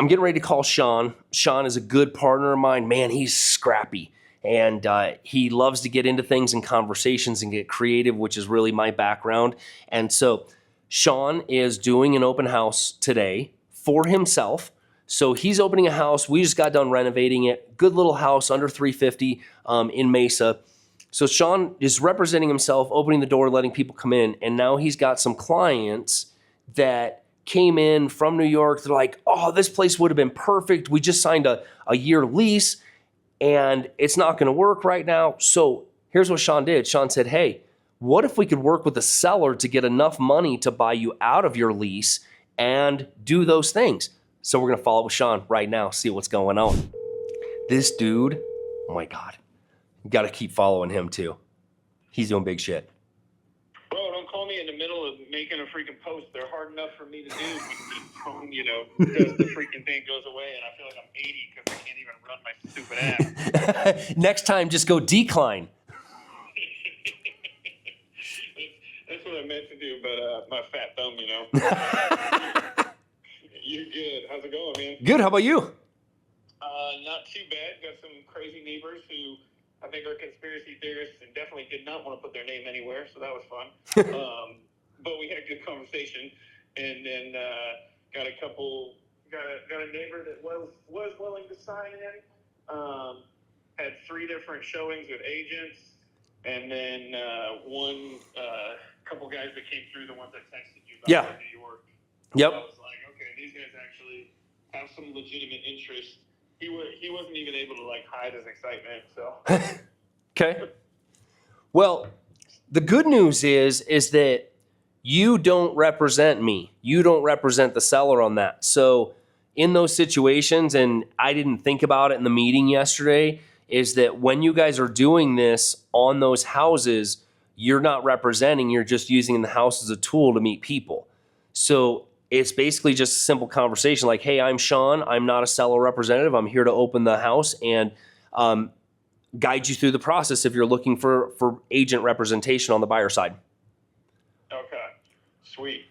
I'm getting ready to call Sean. Sean is a good partner of mine. Man, he's scrappy. And he loves to get into things and conversations and get creative, which is really my background. And so Sean is doing an open house today for himself. So he's opening a house. We just got done renovating it. Good little house, under 350 in Mesa. So Sean is representing himself, opening the door, letting people come in. And now he's got some clients that came in from New York. They're like, oh, this place would have been perfect. We just signed a year lease and it's not going to work right now. So here's what Sean did. Sean said, hey, what if we could work with the seller to get enough money to buy you out of your lease and do those things? So we're going to follow up with Sean right now, see what's going on. This dude, oh my God, you got to keep following him too. He's doing big shit. Bro, don't call me in the middle of making a freaking post. They're hard enough for me to do when the phone, does the freaking thing goes away, and I feel like I'm 80 because I can't even run my stupid app. Next time, just go decline. That's what I meant to do, but my fat thumb, You're good. How's it going, man? Good. How about you? Not too bad. Got some crazy neighbors who I think are conspiracy theorists and definitely did not want to put their name anywhere, so that was fun. But we had a good conversation, and then got a neighbor that was willing to sign in. Had 3 different showings with agents, and then one couple guys that came through, the ones that texted you about in New York. Yep. So I was like, okay, these guys actually have some legitimate interest. He wasn't even able to hide his excitement. So okay. Well, the good news is that you don't represent me. You don't represent the seller on that. So in those situations, and I didn't think about it in the meeting yesterday, is that when you guys are doing this on those houses, you're not representing, you're just using the house as a tool to meet people. So it's basically just a simple conversation like, hey, I'm Sean. I'm not a seller representative. I'm here to open the house and guide you through the process if you're looking for agent representation on the buyer side. Okay, sweet.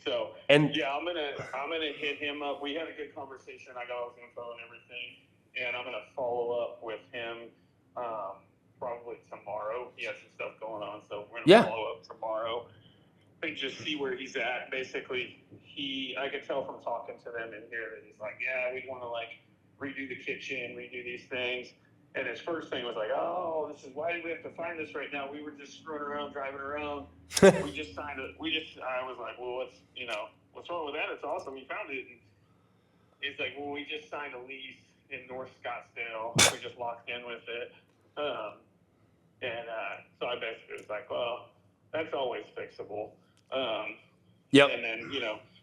So and yeah, I'm gonna hit him up. We had a good conversation. I got all his info and everything, and I'm gonna follow up with him probably tomorrow. He has some stuff going on, so we're gonna follow up tomorrow and just see where he's at. Basically, I could tell from talking to them in here that he's like, yeah, we want to redo the kitchen, redo these things. And his first thing was like, oh, why do we have to find this right now? We were just screwing around, driving around. We just signed it. I was like, well, what's wrong with that? It's awesome. You found it. And he's like, well, we just signed a lease in North Scottsdale. We just locked in with it. So I basically was like, well, that's always fixable. Yep. And then,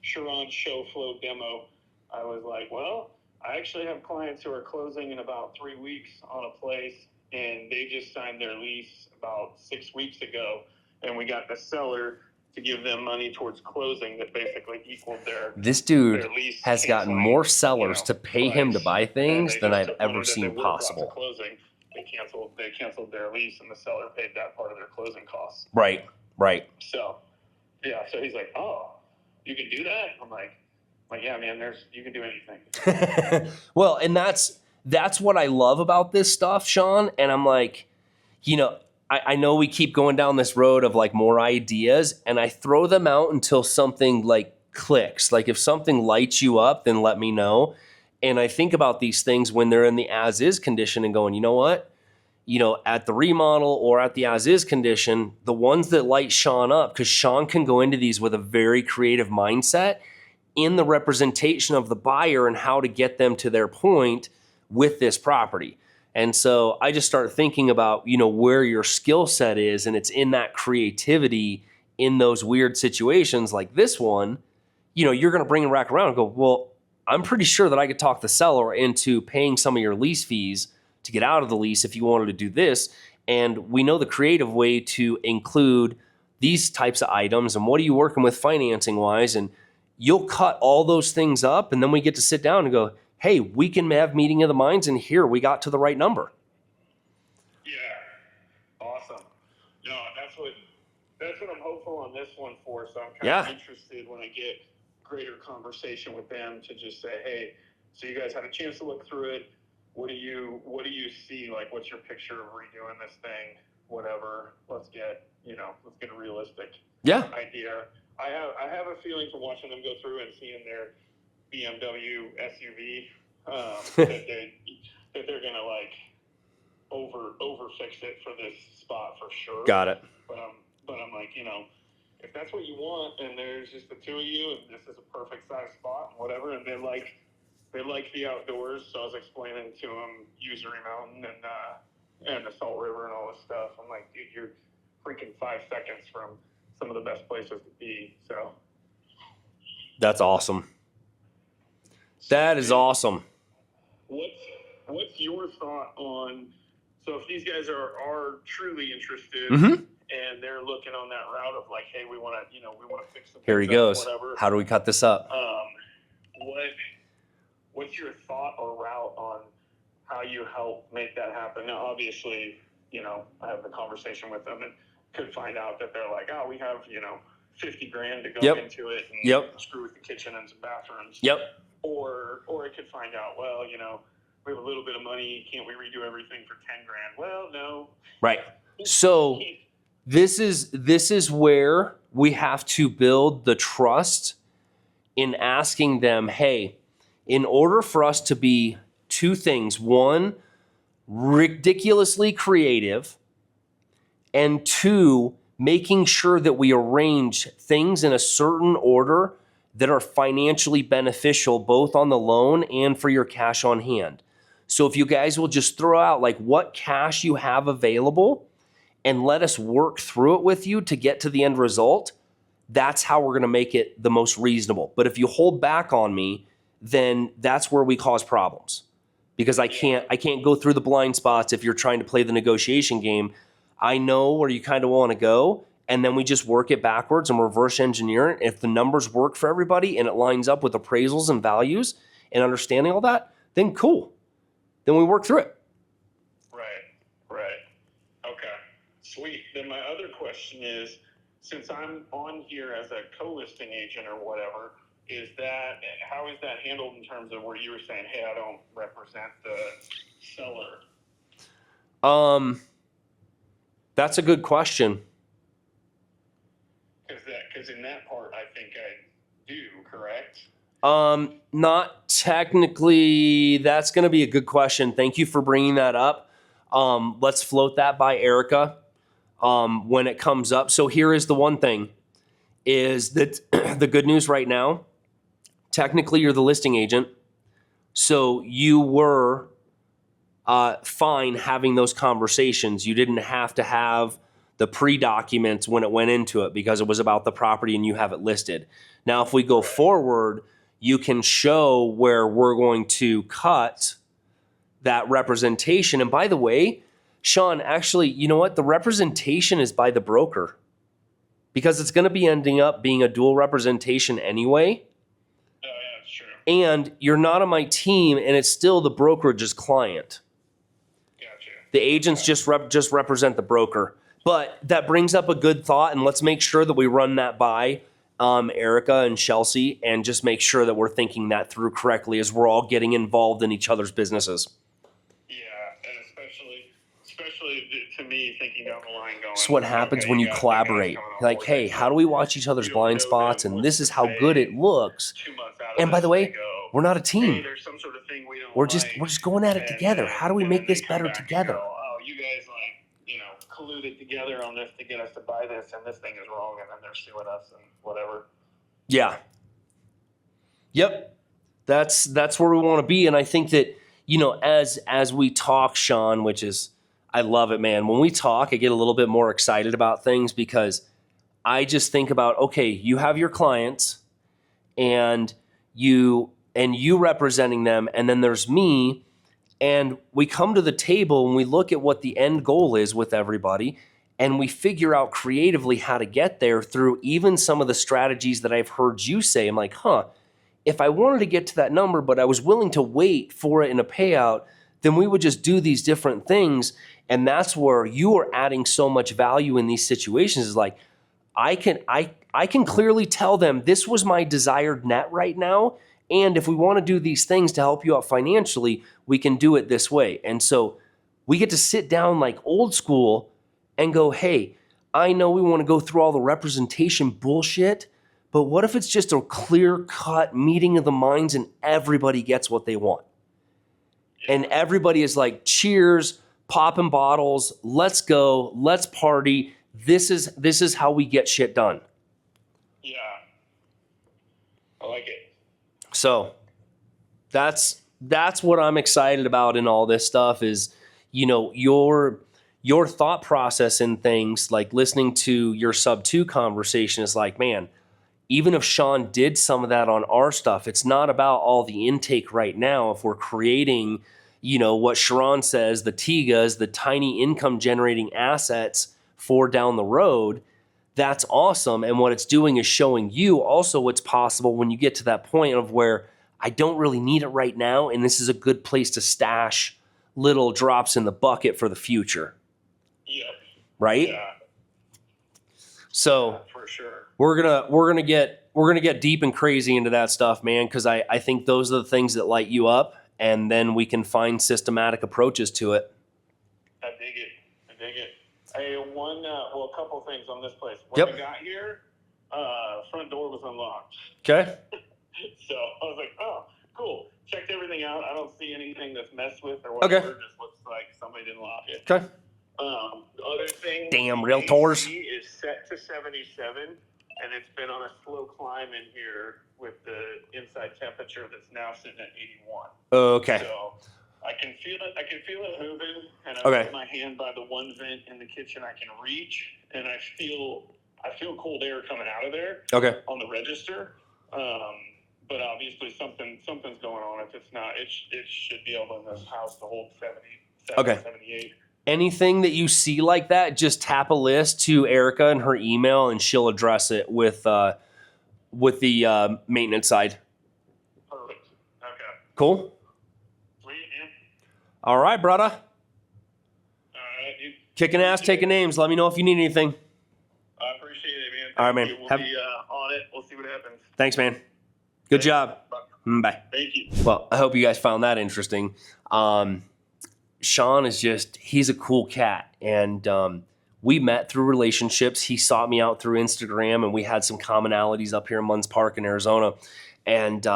Sharon's show flow demo, I was like, well, I actually have clients who are closing in about 3 weeks on a place, and they just signed their lease about 6 weeks ago, and we got the seller to give them money towards closing that basically equaled their This dude their lease has gotten more sellers to pay price. him to buy things than I've ever That they seen would have brought to possible. closing. They canceled their lease, and the seller paid that part of their closing costs. Right. So, yeah. So he's like, "Oh, you can do that?" I'm like, yeah, man. You can do anything. Well, and that's what I love about this stuff, Sean. And I'm like, I know we keep going down this road of more ideas, and I throw them out until something clicks. If something lights you up, then let me know. And I think about these things when they're in the as-is condition and going, you know what? At the remodel or at the as-is condition, the ones that light Sean up, because Sean can go into these with a very creative mindset in the representation of the buyer and how to get them to their point with this property. And so I just start thinking about, where your skill set is, and it's in that creativity in those weird situations like this one. You're going to bring it back around and go, well, I'm pretty sure that I could talk the seller into paying some of your lease fees to get out of the lease if you wanted to do this. And we know the creative way to include these types of items, and what are you working with financing wise? And you'll cut all those things up, and then we get to sit down and go, hey, we can have meeting of the minds, and here we got to the right number. Yeah. Awesome. No, that's what I'm hopeful on this one for. So I'm kind of interested when I get greater conversation with them to just say, hey, so you guys had a chance to look through it. What do you see? Like, what's your picture of redoing this thing? Whatever. Let's get a realistic idea. I have a feeling from watching them go through and seeing their BMW SUV that they're gonna like over fix it for this spot for sure. Got it. But I'm like, if that's what you want, and there's just the two of you, and this is a perfect size spot, and whatever, and they like the outdoors. So I was explaining to them Usery Mountain and the Salt River and all this stuff. I'm like, dude, you're freaking 5 seconds from some of the best places to be. So that's awesome. That is awesome. What's your thought on? So if these guys are truly interested and they're looking on that route of like, hey, we want to fix the here he goes. Whatever. How do we cut this up? What's your thought or route on how you help make that happen? Now, obviously, I have the conversation with them and could find out that they're like, oh, we have, $50,000 to go into it and screw with the kitchen and some bathrooms. Yep. Or it could find out, well, we have a little bit of money. Can't we redo everything for $10,000? Well, no. Right. So this is where we have to build the trust in asking them, hey, in order for us to be two things, one, ridiculously creative, and two, making sure that we arrange things in a certain order that are financially beneficial, both on the loan and for your cash on hand. So if you guys will just throw out like what cash you have available and let us work through it with you to get to the end result, that's how we're gonna make it the most reasonable. But if you hold back on me, then that's where we cause problems. Because I can't go through the blind spots if you're trying to play the negotiation game. I know where you kind of want to go, and then we just work it backwards and reverse engineer it. If the numbers work for everybody and it lines up with appraisals and values and understanding all that, then cool. Then we work through it. Right. Okay, sweet. Then my other question is, since I'm on here as a co-listing agent or whatever, how is that handled in terms of where you were saying, hey, I don't represent the seller? That's a good question. Because in that part, I think I do, correct? Not technically. That's going to be a good question. Thank you for bringing that up. Let's float that by Erica when it comes up. So here is the one thing, is that the good news right now, technically you're the listing agent. So you were fine having those conversations. You didn't have to have the pre-documents when it went into it because it was about the property and you have it listed. Now, if we go forward, you can show where we're going to cut that representation. And by the way, Sean, actually, you know what? The representation is by the broker because it's going to be ending up being a dual representation anyway. Oh, yeah, that's true. And you're not on my team, and it's still the brokerage's client. Gotcha. The agents just represent the broker. But that brings up a good thought, and let's make sure that we run that by Erica and Chelsea and just make sure that we're thinking that through correctly as we're all getting involved in each other's businesses. Yeah, and especially to me, thinking down the line going. It's what happens when you collaborate. Like, hey, how do we watch each other's blind spots? And this is how good it looks. 2 months out of And by this, the way, they go, we're not a hey, team. there's some sort of thing we don't We're like, just going at it together. How do we make this better together? Oh, you guys colluded together on this to get us to buy this, and this thing is wrong, and then they're suing us and whatever. Yeah. Yep. That's where we want to be. And I think that, as we talk, Sean, which is, I love it, man. When we talk, I get a little bit more excited about things because I just think about, okay, you have your clients and you representing them, and then there's me, and we come to the table and we look at what the end goal is with everybody, and we figure out creatively how to get there through even some of the strategies that I've heard you say. I'm like, if I wanted to get to that number, but I was willing to wait for it in a payout, then we would just do these different things. And that's where you are adding so much value in these situations, is like, I I can clearly tell them this was my desired net right now. And if we want to do these things to help you out financially, we can do it this way. And so we get to sit down like old school and go, hey, I know we want to go through all the representation bullshit, but what if it's just a clear-cut meeting of the minds and everybody gets what they want? And everybody is like, cheers, popping bottles, let's go, let's party. This is how we get shit done. Yeah. I like it. So that's what I'm excited about in all this stuff is, your thought process in things, like listening to your sub 2 conversation is like, man, even if Sean did some of that on our stuff, it's not about all the intake right now. If we're creating, what Sharon says, the TIGAs, the tiny income generating assets for down the road, that's awesome. And what it's doing is showing you also what's possible when you get to that point of where I don't really need it right now, and this is a good place to stash little drops in the bucket for the future. Yep. Right? Yeah. So for sure. We're gonna get deep and crazy into that stuff, man, because I think those are the things that light you up, and then we can find systematic approaches to it. I dig it. Hey, a couple things on this place. When Yep. I got here, front door was unlocked. Okay. So I was like, oh, cool. Checked everything out. I don't see anything that's messed with or whatever. Okay. Just looks like somebody didn't lock it. Okay. The other thing, Damn the realtors. AC is set to 77, and it's been on a slow climb in here with the inside temperature that's now sitting at 81. Okay. So I can feel it moving, and I Okay. put my hand by the one vent in the kitchen I can reach, and I feel cold air coming out of there. Okay. On the register. But obviously something's going on. If it's not, it should be able in this house to hold 77, Okay. 78. Anything that you see like that, just tap a list to Erica and her email, and she'll address it with the maintenance side. Perfect. Okay. Cool. Sweet, man. All right, brother. All right, dude. Kicking ass, taking names. Let me know if you need anything. I appreciate it, man. All right, man. We'll be on it. We'll see what happens. Thanks, man. Good job. Bye. Thank you. Well, I hope you guys found that interesting. Sean is he's a cool cat. And we met through relationships. He sought me out through Instagram, and we had some commonalities up here in Munns Park in Arizona. And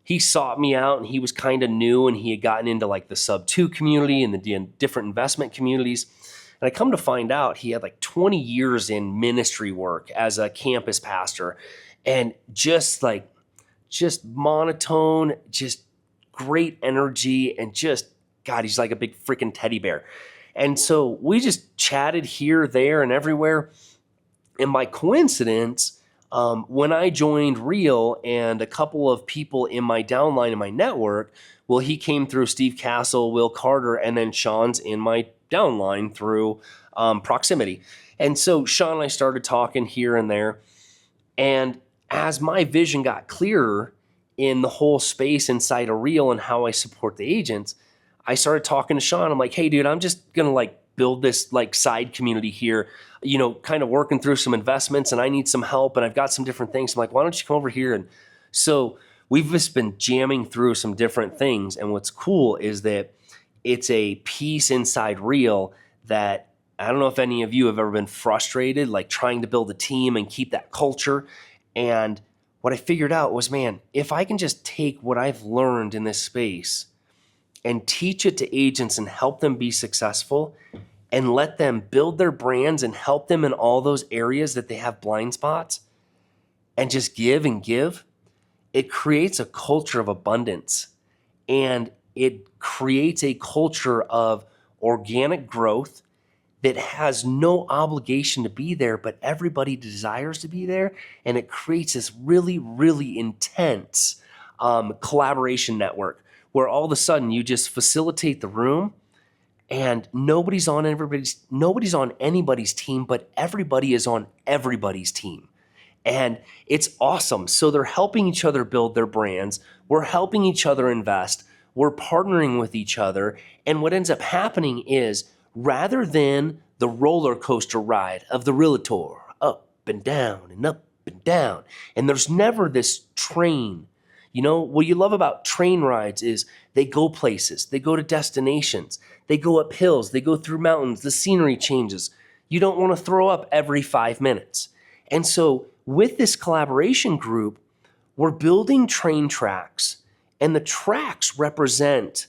he sought me out, and he was kind of new, and he had gotten into like the sub 2 community and the different investment communities. And I come to find out he had like 20 years in ministry work as a campus pastor, and just monotone, just great energy, and God, he's like a big freaking teddy bear. And so we just chatted here, there, and everywhere. And by coincidence, when I joined Real and a couple of people in my downline in my network, well, he came through Steve Castle, Will Carter, and then Sean's in my downline through proximity. And so Sean and I started talking here and there. And as my vision got clearer in the whole space inside of Real and how I support the agents, I started talking to Sean. I'm like, hey, dude, I'm just going to build this side community here, kind of working through some investments, and I need some help, and I've got some different things. I'm like, why don't you come over here? And so we've just been jamming through some different things. And what's cool is that it's a piece inside Real that I don't know if any of you have ever been frustrated, trying to build a team and keep that culture. And what I figured out was, man, if I can just take what I've learned in this space and teach it to agents and help them be successful and let them build their brands and help them in all those areas that they have blind spots and just give and give, it creates a culture of abundance, and it creates a culture of organic growth that has no obligation to be there, but everybody desires to be there. And it creates this really, really intense collaboration network where all of a sudden you just facilitate the room, and nobody's on anybody's team, but everybody is on everybody's team. And it's awesome. So they're helping each other build their brands. We're helping each other invest. We're partnering with each other. And what ends up happening is, rather than the roller coaster ride of the realtor, up and down and up and down. And there's never this train. You know, what you love about train rides is they go places, they go to destinations, they go up hills, they go through mountains, the scenery changes. You don't want to throw up every 5 minutes. And so with this collaboration group, we're building train tracks, and the tracks represent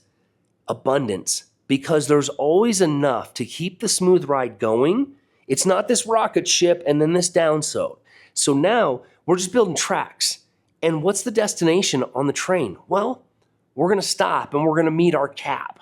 abundance because there's always enough to keep the smooth ride going. It's not this rocket ship and then this downslope. So now we're just building tracks. And what's the destination on the train? Well, we're going to stop and we're going to meet our cap.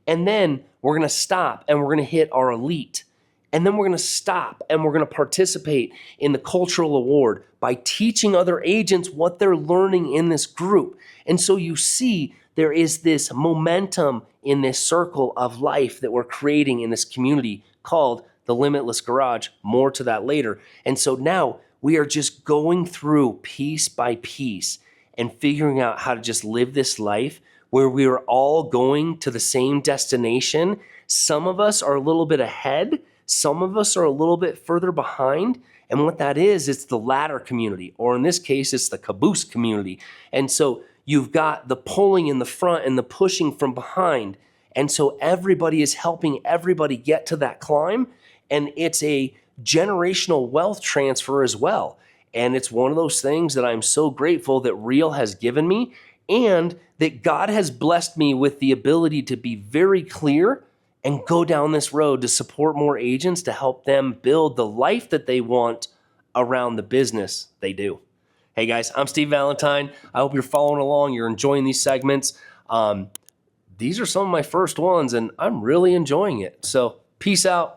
And then we're going to stop and we're going to hit our elite. And then we're going to stop and we're going to participate in the cultural award by teaching other agents what they're learning in this group. And so you see there is this momentum in this circle of life that we're creating in this community called the Limitless Garage. More to that later. And so now we are just going through piece by piece and figuring out how to just live this life where we are all going to the same destination. Some of us are a little bit ahead. Some of us are a little bit further behind. And what that is, it's the ladder community, or in this case, it's the caboose community. And so you've got the pulling in the front and the pushing from behind. And so everybody is helping everybody get to that climb. And it's a generational wealth transfer as well. And it's one of those things that I'm so grateful that Reel has given me, and that God has blessed me with the ability to be very clear and go down this road to support more agents to help them build the life that they want around the business they do. Hey guys, I'm Steve Valentine. I hope you're following along. You're enjoying these segments. These are some of my first ones and I'm really enjoying it. So peace out.